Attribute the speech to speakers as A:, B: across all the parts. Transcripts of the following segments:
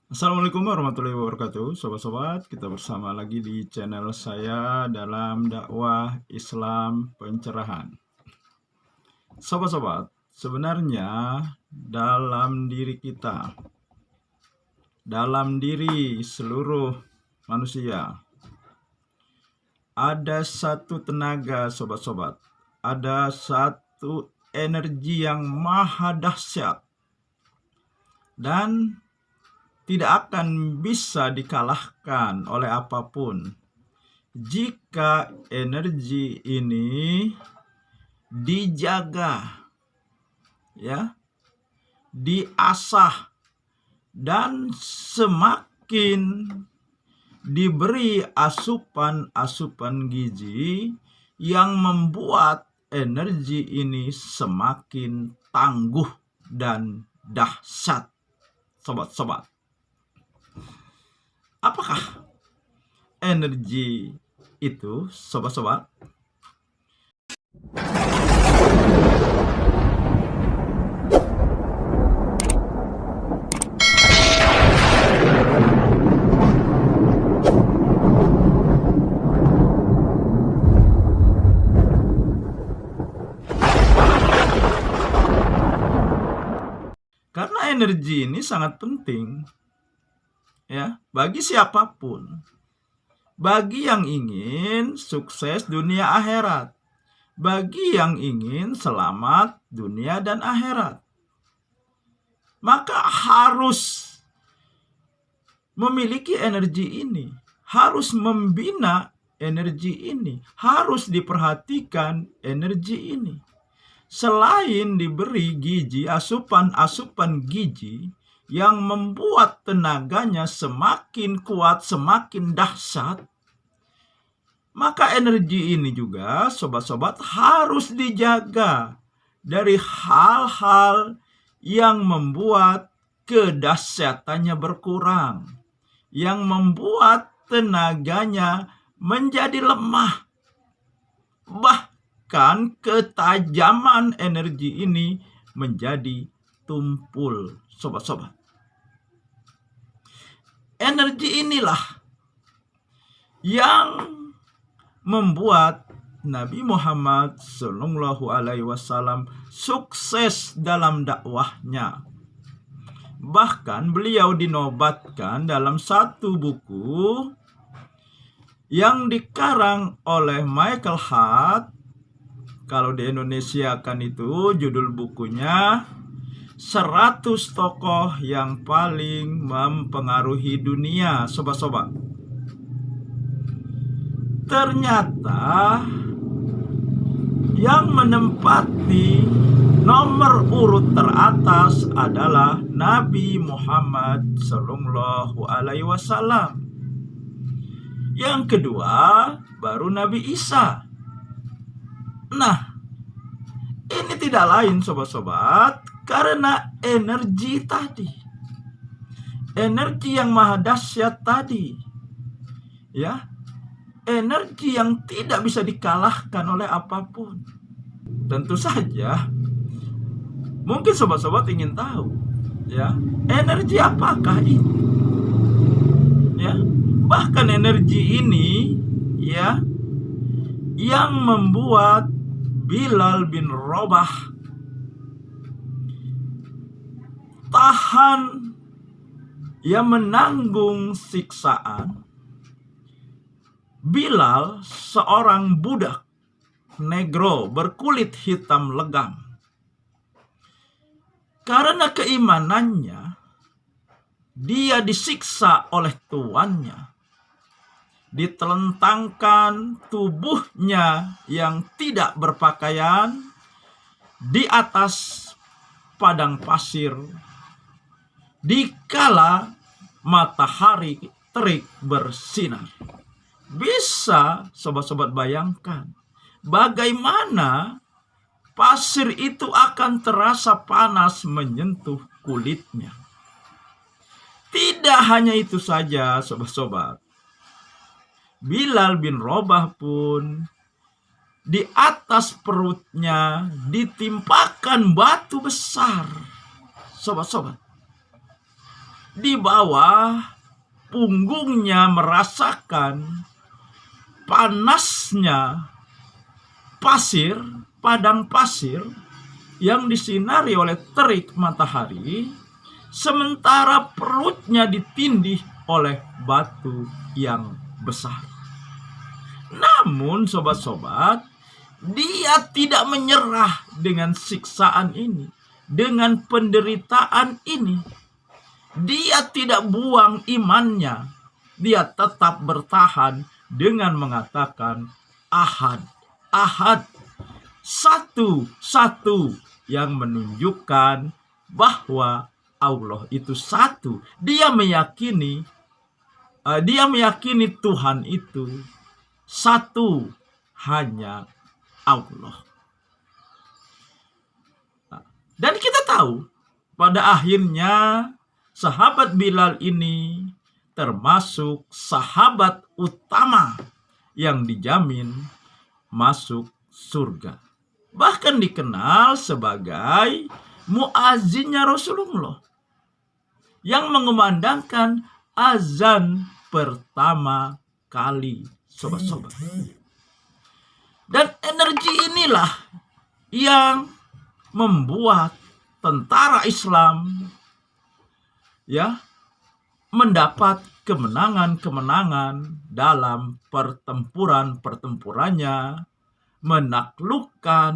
A: Assalamualaikum warahmatullahi wabarakatuh. Sobat-sobat, kita bersama lagi di channel saya dalam dakwah Islam pencerahan. Sobat-sobat, sebenarnya dalam diri kita, dalam diri seluruh manusia, ada satu tenaga, sobat-sobat. Ada satu energi yang maha dahsyat dan tidak akan bisa dikalahkan oleh apapun jika energi ini dijaga, ya, diasah, dan semakin diberi asupan-asupan gizi yang membuat energi ini semakin tangguh dan dahsyat. Sobat-sobat, apakah energi itu, sobat-sobat? Karena energi ini sangat penting, ya, bagi siapapun. Bagi yang ingin sukses dunia akhirat, bagi yang ingin selamat dunia dan akhirat, maka harus memiliki energi ini, harus membina energi ini, harus diperhatikan energi ini. Selain diberi gizi, asupan-asupan gizi yang membuat tenaganya semakin kuat, semakin dahsyat, maka energi ini juga, sobat-sobat, harus dijaga dari hal-hal yang membuat kedahsyatannya berkurang, yang membuat tenaganya menjadi lemah. Bahkan ketajaman energi ini menjadi tumpul, sobat-sobat. Energi inilah yang membuat Nabi Muhammad SAW sukses dalam dakwahnya. Bahkan beliau dinobatkan dalam satu buku yang dikarang oleh Michael Hart. Kalau di Indonesia kan itu judul bukunya 100 tokoh yang paling mempengaruhi dunia, sobat-sobat. Ternyata yang menempati nomor urut teratas adalah Nabi Muhammad SAW. Yang kedua baru Nabi Isa. Nah, ini tidak lain, sobat-sobat, karena energi tadi, energi yang maha dahsyat tadi, ya, energi yang tidak bisa dikalahkan oleh apapun. Tentu saja, mungkin sobat-sobat ingin tahu, ya, energi apakah ini? Ya, bahkan energi ini, ya, yang membuat Bilal bin Rabah tahan, yang menanggung siksaan. Bilal seorang budak negro berkulit hitam legam. Karena keimanannya, dia disiksa oleh tuannya, ditelentangkan tubuhnya yang tidak berpakaian di atas padang pasir dikala matahari terik bersinar. Bisa sobat-sobat bayangkan bagaimana pasir itu akan terasa panas menyentuh kulitnya. Tidak hanya itu saja, sobat-sobat. Bilal bin Rabah pun di atas perutnya ditimpakan batu besar. Sobat-sobat, di bawah punggungnya merasakan panasnya pasir, padang pasir yang disinari oleh terik matahari, sementara perutnya ditindih oleh batu yang besar. Namun sobat-sobat, dia tidak menyerah dengan siksaan ini, dengan penderitaan ini. Dia tidak buang imannya. Dia tetap bertahan dengan mengatakan ahad, ahad. Satu-satu yang menunjukkan bahwa Allah itu satu. Dia meyakini Tuhan itu satu, hanya Allah. Dan kita tahu pada akhirnya sahabat Bilal ini termasuk sahabat utama yang dijamin masuk surga. Bahkan dikenal sebagai muazzinnya Rasulullah yang mengumandangkan azan pertama kali, sobat-sobat. Dan energi inilah yang membuat tentara Islam mendapat kemenangan-kemenangan dalam pertempurannya, menaklukkan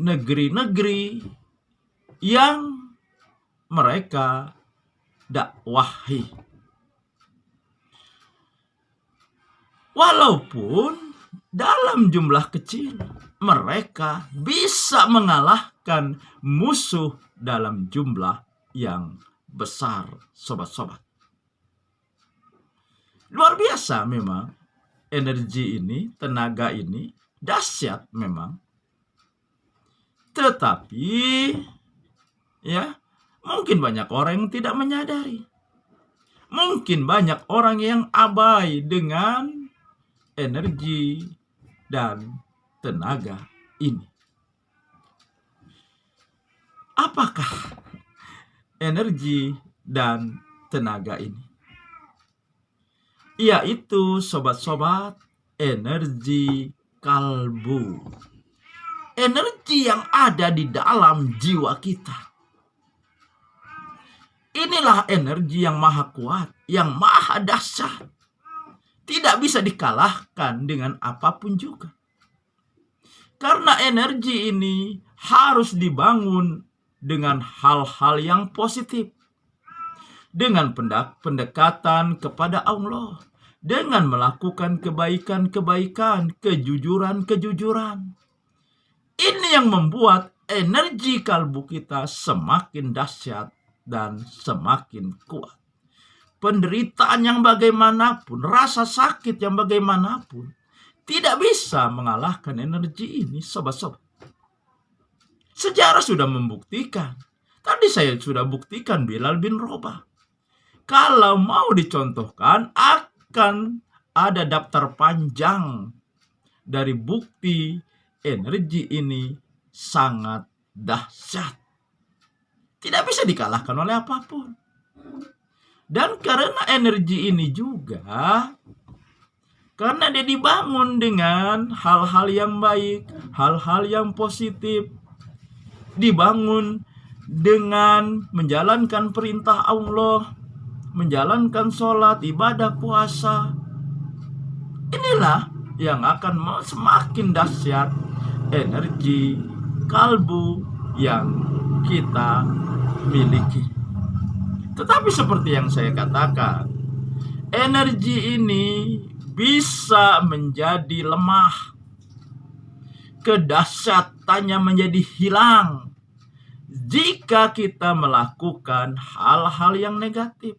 A: negeri-negeri yang mereka dakwahi. Walaupun dalam jumlah kecil, mereka bisa mengalahkan musuh dalam jumlah yang besar, sobat-sobat. Luar biasa memang energi ini, tenaga ini, dahsyat memang. Tetapi mungkin banyak orang yang tidak menyadari. Mungkin banyak orang yang abai dengan energi dan tenaga ini. Apakah energi dan tenaga ini? Yaitu sobat-sobat, energi kalbu. Energi yang ada di dalam jiwa kita. Inilah energi yang maha kuat, yang maha dahsyat. Tidak bisa dikalahkan dengan apapun juga. Karena energi ini harus dibangun dengan hal-hal yang positif. Dengan pendekatan kepada Allah. Dengan melakukan kebaikan-kebaikan, kejujuran-kejujuran. Ini yang membuat energi kalbu kita semakin dahsyat dan semakin kuat. Penderitaan yang bagaimanapun, rasa sakit yang bagaimanapun, tidak bisa mengalahkan energi ini, sobat-sobat. Sejarah sudah membuktikan. Tadi saya sudah buktikan Bilal bin Rabah. Kalau mau dicontohkan, akan ada daftar panjang dari bukti energi ini sangat dahsyat. Tidak bisa dikalahkan oleh apapun. Dan karena energi ini juga, karena dia dibangun dengan hal-hal yang baik, hal-hal yang positif, dibangun dengan menjalankan perintah Allah, menjalankan sholat, ibadah, puasa. Inilah yang akan semakin dahsyat energi kalbu yang kita miliki. Tetapi seperti yang saya katakan, energi ini bisa menjadi lemah. Kedahsyatannya menjadi hilang jika kita melakukan hal-hal yang negatif.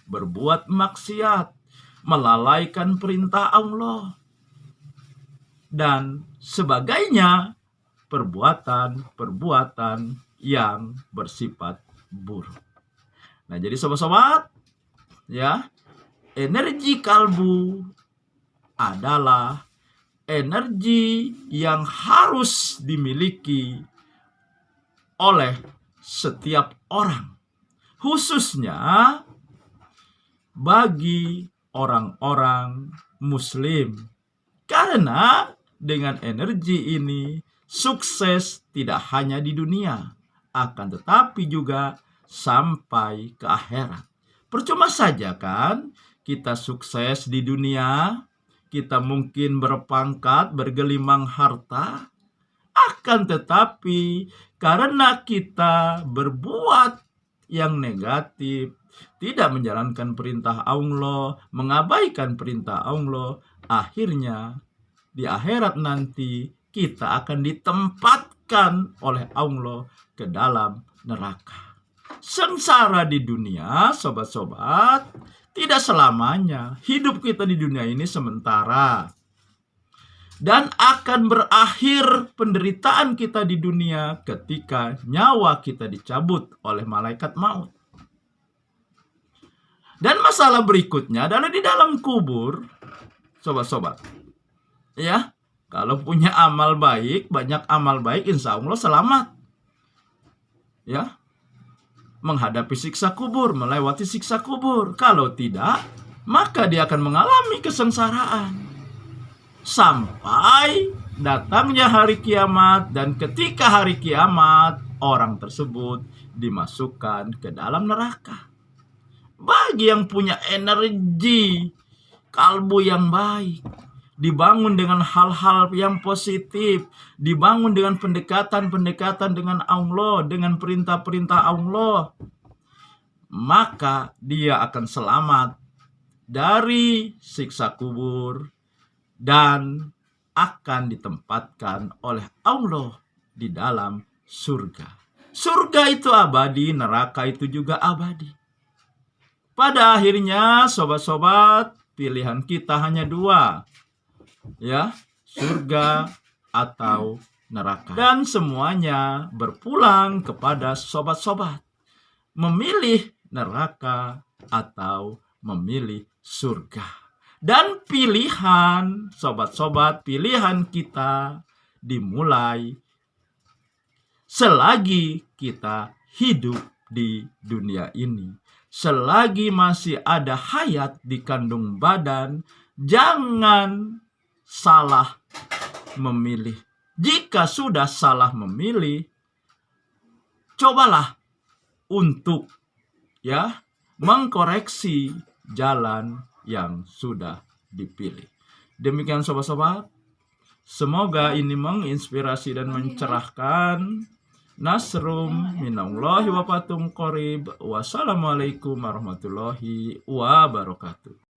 A: Berbuat maksiat, melalaikan perintah Allah, dan sebagainya, perbuatan-perbuatan yang bersifat buruk. Nah, jadi sobat-sobat, energi kalbu adalah energi yang harus dimiliki oleh setiap orang, khususnya bagi orang-orang Muslim. Karena dengan energi ini sukses tidak hanya di dunia, akan tetapi juga sampai ke akhirat. Percuma saja kan kita sukses di dunia, kita mungkin berpangkat, bergelimang harta, akan tetapi karena kita berbuat yang negatif, tidak menjalankan perintah Allah, mengabaikan perintah Allah, akhirnya di akhirat nanti kita akan ditempatkan oleh Allah ke dalam neraka. Sengsara di dunia, sobat-sobat, tidak selamanya. Hidup kita di dunia ini sementara. Dan akan berakhir penderitaan kita di dunia ketika nyawa kita dicabut oleh malaikat maut. Dan masalah berikutnya adalah di dalam kubur, sobat-sobat. Ya, kalau punya amal baik, banyak amal baik, insya Allah selamat. Ya, menghadapi siksa kubur, melewati siksa kubur. Kalau tidak, maka dia akan mengalami kesengsaraan sampai datangnya hari kiamat. Dan ketika hari kiamat, orang tersebut dimasukkan ke dalam neraka. Bagi yang punya energi kalbu yang baik, dibangun dengan hal-hal yang positif, dibangun dengan pendekatan-pendekatan dengan Allah, dengan perintah-perintah Allah, maka dia akan selamat dari siksa kubur dan akan ditempatkan oleh Allah di dalam surga. Surga itu abadi, neraka itu juga abadi. Pada akhirnya, sobat-sobat, pilihan kita hanya dua, ya, surga atau neraka. Dan semuanya berpulang kepada sobat-sobat, memilih neraka atau memilih surga. Dan pilihan, sobat-sobat, pilihan kita dimulai selagi kita hidup di dunia ini. Selagi masih ada hayat di kandung badan, jangan salah memilih. Jika sudah salah memilih, cobalah untuk mengkoreksi jalan yang sudah dipilih. Demikian sobat-sobat, semoga ini menginspirasi dan mencerahkan. Nasrum minallahi wa fathun qarib. Wassalamualaikum warahmatullahi wabarakatuh.